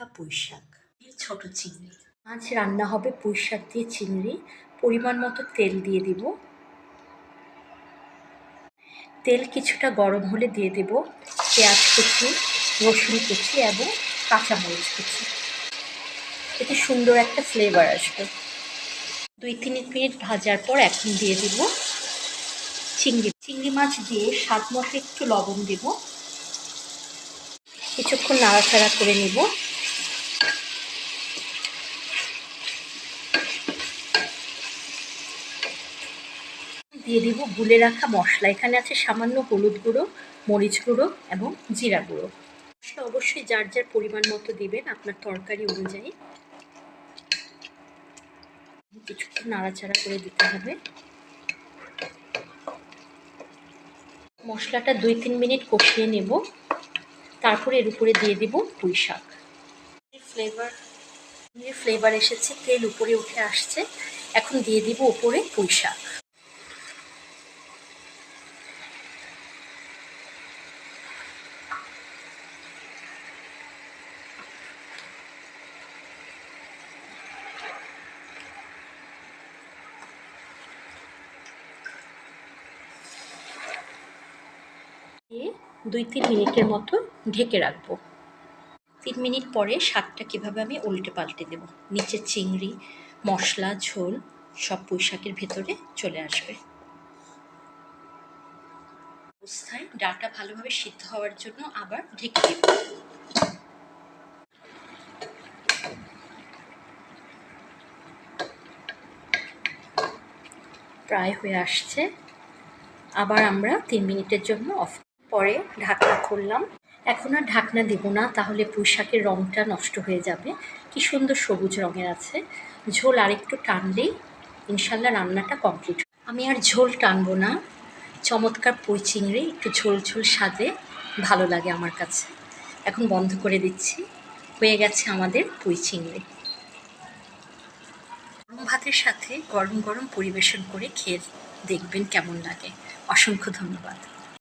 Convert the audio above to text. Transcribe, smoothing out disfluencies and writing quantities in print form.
টাটকা পুঁই শাক, ছোট চিংড়ি। আজ রান্না হবে পুঁই শাক দিয়ে চিংড়ি। পরিমাণ মতো তেল দিয়ে দিব। তেল কিছুটা গরম হলে দিয়ে দেব পেঁয়াজ কুচি, রসুন কুচি এবং কাঁচামরিচ কুচি। এতে সুন্দর একটা ফ্লেভার আসবে। 2-3 মিনিট ভাজার পর এখন দিয়ে দিব চিংড়ি মাছ দিয়ে স্বাদ মতো একটু লবণ দেব। কিছুক্ষণ নাড়াচাড়া করে নেব। দিয়ে দিব গুলে রাখা মশলা। এখানে আছে সামান্য হলুদ গুঁড়ো, মরিচ গুঁড়ো এবং জিরা গুঁড়ো। মশলা অবশ্যই যার যার পরিমাণ মতো দিবেন আপনার তরকারি অনুযায়ী। কিছুক্ষণ নাড়াচাড়া করে দিতে হবে। মশলাটা 2-3 মিনিট কষিয়ে নেব। তারপরে এর উপরে দিয়ে দিব পুঁই শাক। ফ্লেভার এসেছে, তেল উপরে উঠে আসছে। এখন দিয়ে দিব উপরে পুঁই শাক। দিয়ে 2-3 মিনিটের মতো ঢেকে রাখবো। 3 মিনিট পরে শাকটা কীভাবে আমি উল্টে পাল্টে দেব। নিচে চিংড়ি, মশলা, ঝোল সব পুঁই শাকের ভেতরে চলে আসবে। অবস্থায় ডালটা ভালোভাবে সিদ্ধ হওয়ার জন্য আবার ঢেকে দেব। প্রায় হয়ে আসছে। আবার আমরা 3 মিনিটের জন্য অফ পরে ঢাকনা খুললাম। এখন আর ঢাকনা দেব না, তাহলে পুঁই শাকের রঙটা নষ্ট হয়ে যাবে। কি সুন্দর সবুজ রঙের আছে। ঝোল আরেকটু টানলেই ইনশাল্লাহ রান্নাটা কমপ্লিট। আমি আর ঝোল টানবো না। চমৎকার পুঁই চিংড়ি একটু ঝোল ঝোল স্বাদে ভালো লাগে আমার কাছে। এখন বন্ধ করে দিচ্ছি। হয়ে গেছে আমাদের পুঁই চিংড়ি। গরম ভাতের সাথে গরম গরম পরিবেশন করে খেয়ে দেখবেন কেমন লাগে। অসংখ্য ধন্যবাদ।